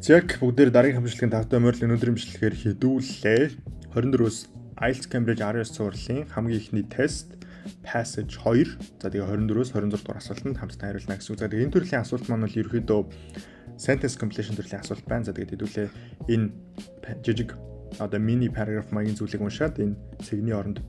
Яг бүгдээр дараагийн хамжилтын тавтай морил өнөөдрийн бичлэгээр хэдүүллээ. 24-өөс IELTS Cambridge 19 суурилын хамгийн ихний тест passage 2. За тэгээ 24-өөс 26 дугаар асуултанд хамтдаа хариулна гэсэн үг. За тэгээ энэ төрлийн асуулт маань бол ерөөдөө sentence completion төрлийн асуулт байна. За тэгээд хэдүүлээ энэ жижиг mini paragraph маягийн зүйлийг уншаад энэ цэгний оронд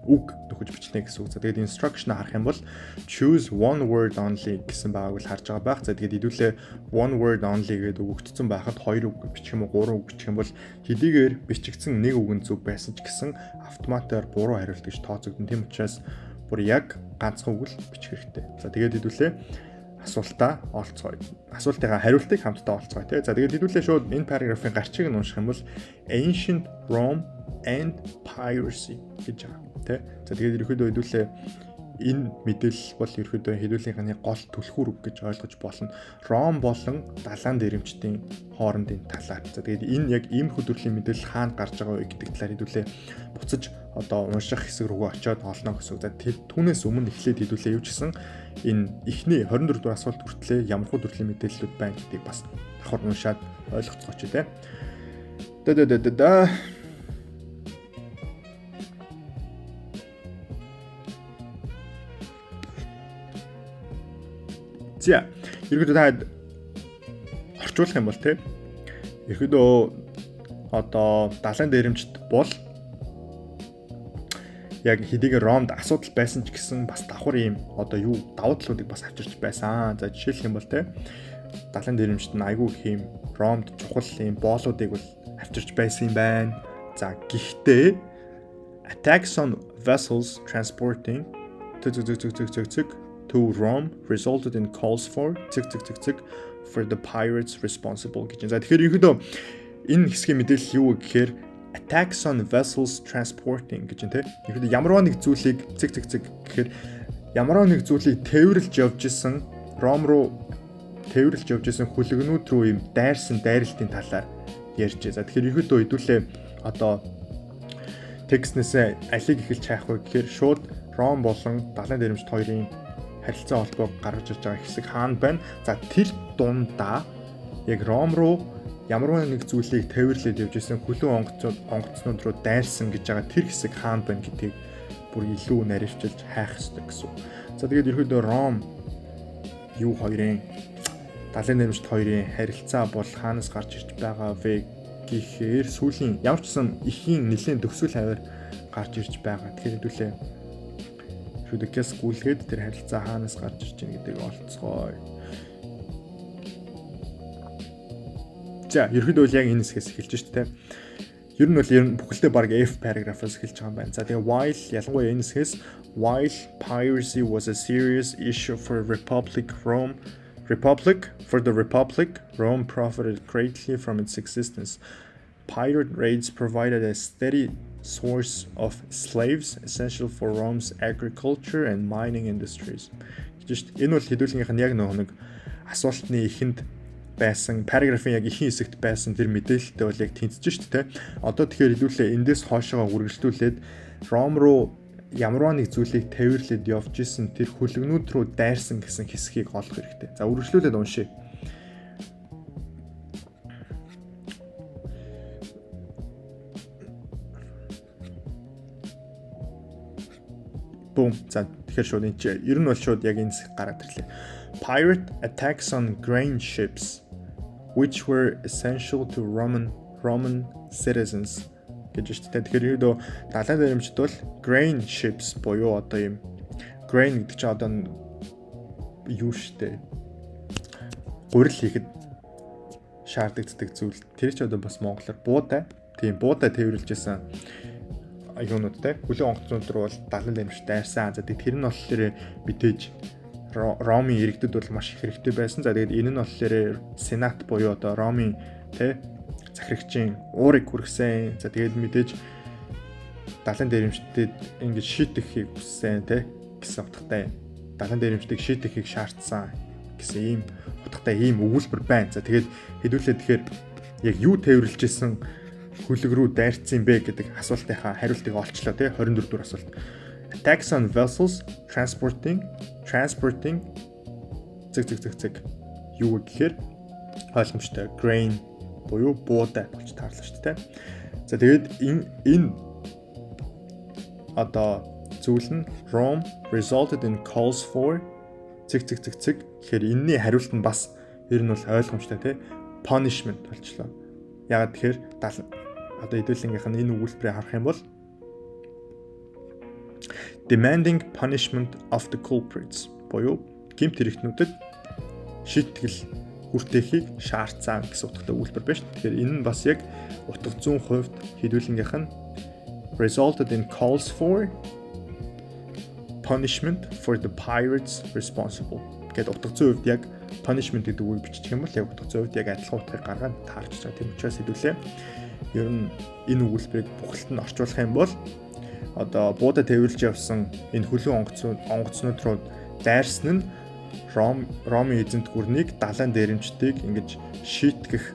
үг нөхөж бичнэ гэсэн үг. За тэгээд instruction харах юм бол choose one word only гэсэн байгааг л харж байгаа байх. За тэгээд хэдүүлээ one word only гэдэг өгөгдсөн байхад хоёр үг бичих юм уу, гурван үг бичих юм бол хэдийгээр бичигдсэн нэг үг нь зөв байсан ч гэсэн автоматар буруу хариулт гэж тооцогдно. Тийм учраас бүр яг ганцхан үг л бичих хэрэгтэй. За тэгээд хэдүүлээ асуултаа олцгоё. Асуултынхаа хариултыг хамтдаа олцгоё тий. За тэгээд хэдүүлээ шууд энэ параграфын гарчиг нь унших юм бол ancient Rome and piracy гэж байгаа. Тэ. За тэгээд ерөөдөө хэдүүлээ энэ мэдээлэл бол ерөөдөө хэдүүлийнхний гол түлхүүр үг гэж ойлгож болно. Ром болон далайн дээрэмчдийн хоорондын талаар. За тэгээд энэ яг иймэрхүү төрлийн мэдээлэл хаана гарч байгаа вэ гэдэг талаар хэдүүлээ буцаж унших хэсэг рүүгээ очиод олно гэсэн. За түүнээс өмнө эхлээд хэдүүлээ юу ч гэсэн энэ эхний 24 дугаар асуулт хүртлээр ямархуу төрлийн мэдээллүүд байна гэдгийг бас давхар уншаад ойлгоцгооч тий. За, ерөөдөө та орчуулах юм бол те. Ерөөдөө далайн дээрэмчд бол яг хэдийгээр Ромд асуудал байсан ч гэсэн бас давхар ийм давуу талуудыг бас авчирч байсан. За жишээлх юм бол те. Далайн дээрэмчд нь айгүй их ийм Ромд чухал ийм боолуудыг бол авчирч байсан юм байна. За гэхдээ attacks on vessels transporting to Rome resulted in calls for the pirates responsible гэж. За тэгэхээр ерөөдөө энэ хэсгийн мэдээлэл юу гэхээр attacks on vessels transporting гэж юм те. Ерөөдөө ямарваа нэг зүйлийг гэхээр ямарваа нэг зүйлийг тээвэрлж явж исэн Ром руу тээвэрлж явж исэн хүлэгнүүд рүү юм дайрсан дайралтын талаар ярьж. За тэгэхээр ерөөдөө хэдүүлээ текстнээсээ алийг эхэлж хайх вэ гэхээр шууд Ром болон далайн дээрэмчд хоёрын харилцаа холбоог гаргаж ирж байгаа хэсэг хаана байна? За тэр дундаа яг Ром руу ямарваа нэг зүйлийг тээвэрлээд явж исэн хүлэн онгоцнууд руу дайрсан гэж байгаа тэр хэсэг хаана байна гэдгийг бүр илүү наривчилж хайх хэрэгтэй гэсэн. За тэгээд ерөөдөө Ром юу хоёрын далайн дээрэмчд хоёрын харилцаа бол хаанаас гарч ирж байгаа вэ гэхээр сүүлийн ямар ч сан ихийн нэлийн төгсгөл хавар гарч ирж байгаа. Тэгэхээр хэдүүлээ шүдэкээс гүйлгээд тэр харилцаа хаанаас гарч ирж байгаа гэдгийг олцгоё. За, ерөөдөө яг энэ хэсгээс эхэлж шүү дээ. Ер нь бол бүхэлдээ баг F paragraph-аас эхэлж байгаа юм байна. За, тэгээ while ялангуяа энэ хэсгээс while piracy was a serious issue for the Republic, Rome profited greatly from its existence. Pirate raids provided a steady source of slaves essential for Rome's agriculture and mining industries. Энэ бол хэдүүлгийнх нь яг нэг асуултны эхэнд байсан параграфын яг ихэнх хэсэгт байсан тэр мэдээлэлтэй бол яг тэнцэж шүү дээ. Одоо тэгэхээр хэдүүлээ эндээс хоошоо үргэлжлүүлээд Ром руу ямарваа нэг зүйлийг тээвэрлээд явж исэн тэр хүлэгнүүд рүү дайрсан гэсэн хэсгийг олох хэрэгтэй. За үргэлжлүүлээд уншъя. За тэгэхээр шууд энэ чинь ер нь бол шууд яг энэ хэсэг гараад ирлээ. Pirate attacks on grain ships which were essential to Roman citizens гэж байна. Тэгэхээр ердөө далайн дээрэмчд бол grain ships буюу ийм grain гэдэг чинь юу штэ. Гурил хийхэд шаардлагатай зүйл. Тэр чинь бас монголоор буудай. Тийм буудай тээвэрлжсэн юунуудтай хүлэн онгоцнууд руу бол далайн дээрэмч дайрсан. За тэр нь болохоор мэдээж Ромын иргэдэд бол маш их хэрэгтэй байсан. За тэгээд энэ нь болохоор сенат буюу Ромын захирагчийн уурыг хүргэсэн. За тэгээд мэдээж далайн дээрэмчдэд ингэж шийтгэхийг хүссэн гэсэн утгатай далайн дээрэмчдийг шийтгэхийг шаардсан гэсэн ийм утгатай ийм өгүүлбэр байна. За тэгээд хэдүүлээ тэгэхээр яг юу тээвэрлж исэн хүлэг рүү дайрцсан бэ гэдэг асуултынхаа хариултыг олчлоо 24 дугаар асуулт. Attacks on vessels transporting юу гэхээр ойлгомжтой grain буюу буудай болж таарлаа шүү дээ. За тэгээд энэ одоо зүйл нь Rome resulted in calls for гэхээр энэний хариулт нь бас ер нь бол ойлгомжтой тий punishment болчлоо. Ягаад тэгэхээр одоо хэдүүлэнгийнх нь энэ өгүүлбэрийг харах юм бол demanding punishment of the culprits буюу гэмт хэрэгтнүүдэд шийтгэл хүртээхийг шаардсан гэсэн утгатай өгүүлбэр байна шүү. Тэгэхээр энэ нь бас яг утга зүйн хувьд хэдүүлэнгийнх нь resulted in calls for punishment for the pirates responsible гэдэг утга зүйн хувьд яг punishment гэдэг үгийг бичих юм бол яг утга зүйн хувьд яг адилхан утгыг гаргаад таарч байгаа. Тийм учраас хэдүүлээ ер нь энэ өгүүлбэрийг бүхэлд нь орчуулах юм бол одоо буудад тээвэрлж явсан энэ хөлөө онгоцнууд руу дайрсан нь Ромын эзэнт гүрнийг далайн дээрэмчдийг ингэж шийтгэх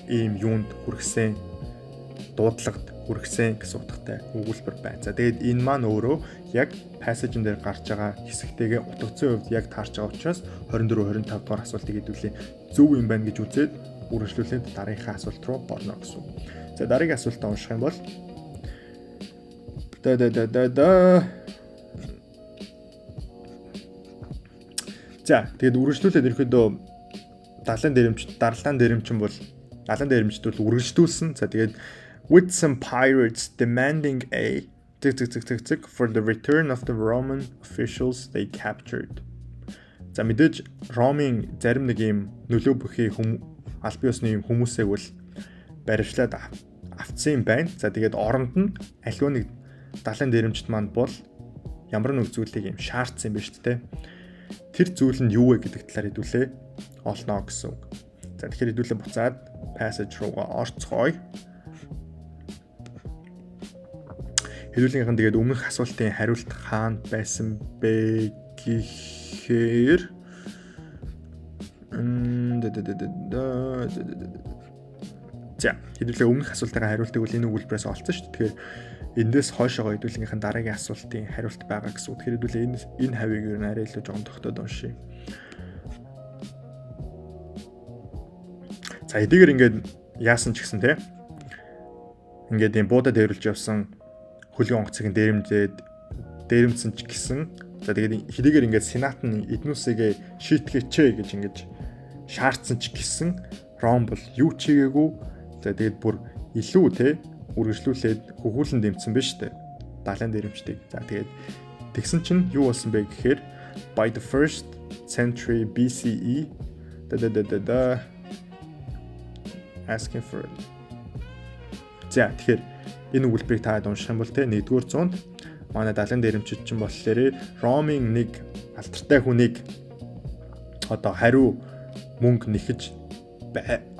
ийм юунд хүргэсэн дуудлагад хүргэсэн гэсэн утгатай өгүүлбэр байна. За тэгээд энэ маань өөрөө яг passage-ын дээр гарч байгаа хэсэгтэйгээ утга зүйн хувьд яг таарч байгаа учраас 24 25 дугаар асуултыг хэдүүлээ зөв юм байна гэж үзээд үргэлжлүүлээд дараагийнхаа асуулт руу орно гэсэн. За дараагийн асуултаа унших юм бол За тэгээд үргэлжлүүлээд ерөөдөө далайн дээрэмчин бол үргэлжлүүлсэн. За тэгээд with some pirates demanding a for the return of the Roman officials they captured. За мэдээж Ромын зарим нэг юм нөлөө бүхий аль бие усны хүмүүсийг бол баривчлаад авцсан юм байна. За тэгээд оронд нь аливаа нэг далайн дээрэмчт маань бол ямар нэг зүйлийг юм шаардсан юм байна шүү дээ. Тэр зүйл нь юу вэ гэдэг талаар хэдүүлээ олно гэсэн үг. За тэгэхээр хэдүүлээ буцаад passage руугаа орцгоё. Хэдүүлгийнхэн тэгээд өмнөх асуултын хариулт хаана байсан бэ гэхээр За хэдүүлээ өмнөх асуултын хариултыг бол энэ өгүүлбэрээс олцсон шүү дээ. Тэгэхээр эндээс хойшоогоо хэдүүлгийнхэн дараагийн асуултын хариулт байгаа гэсэн үг. Тэгэхээр хэдүүлээ энэ хавийг ер нь арай илүү жоохон тогтоод уншия. За эдгээр ингээд яасан ч гэсэн те. Ингээд юм буудад дээрлж явсан хөлгийн онгоцыг дээрэмдсэн ч гэсэн за тэгээд хэдийгээр ингээд сенат нь эднүсэгээ шийтгэеч гэж ингэж шаардсан ч гэсэн Ром бол юу ч хийгээгүй. За тэгээд бүр илүү те үргэлжлүүлээд хөхүүлэн дэмцсэн байна шүү дээ. Далайн дээрэмчдийг. За тэгээд тэгсэн чинь юу болсон бэ гэхээр by the 1st century BCE asking for За тэгэхээр энэ өгүүлбэрийг та унших юм бол те 1-р зуунд манай далайн дээрэмчид чинь болохоор Ромын нэг алдартай хүнийг одоо хариу мөнгө нэхэж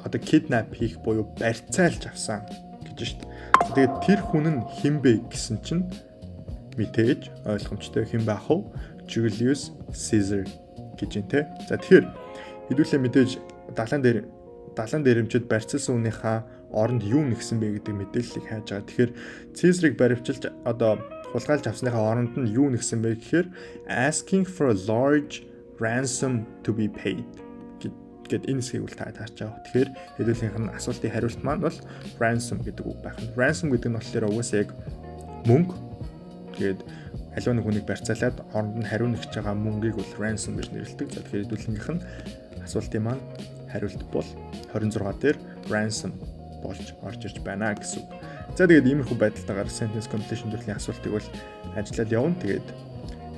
одоо kidnap хийх буюу барьцаалж авсан гэж шүү дээ. Тэгээд тэр хүн нь хэн бэ гэсэн чинь мэдээж ойлгомжтой хэн байх вэ? Julius Caesar гэж юм те. За тэгэхээр хэдүүлээ мэдээж далайн дээрэмчид барьцаалсан хүнийхээ оронд юу нэгсэн бэ гэдэг мэдээллийг хайж байгаа. Тэгэхээр Caesar-ыг баривчилж одоо хулгайлж авсныхаа оронд нь юу нэгсэн бэ гэхээр asking for a large ransom to be paid гэд энэ хэсгийг үл таарч байгаа. Тэгэхээр хэдүүлгийнх нь асуултын хариулт маань бол ransom гэдэг үг байх нь. Ransom гэдэг нь болохоор угаасаа яг мөнгө. Тэгээд аливаа нэг хүнийг барьцаалаад оронд нь хариу нэгж байгаа мөнгийг бол ransom гэж нэрлэдэг. За тэгэхээр хэдүүлгийнх нь асуултын маань хариулт бол 26 дээр ransom болж орж ирж байна гэсэн үг. За тэгээд иймэрхүү байдалтайгаар sentence completion төрлийн асуултыг бол ажиллаад явна. Тэгээд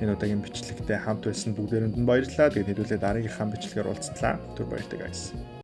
энэ удаагийн бичлэгтээ хамт байсан бүгдээрэнд нь баярлалаа. Тэгээд хэдүүлээ дараагийнхаа бичлэгээр уулзтлаа. Түр баяртай guys.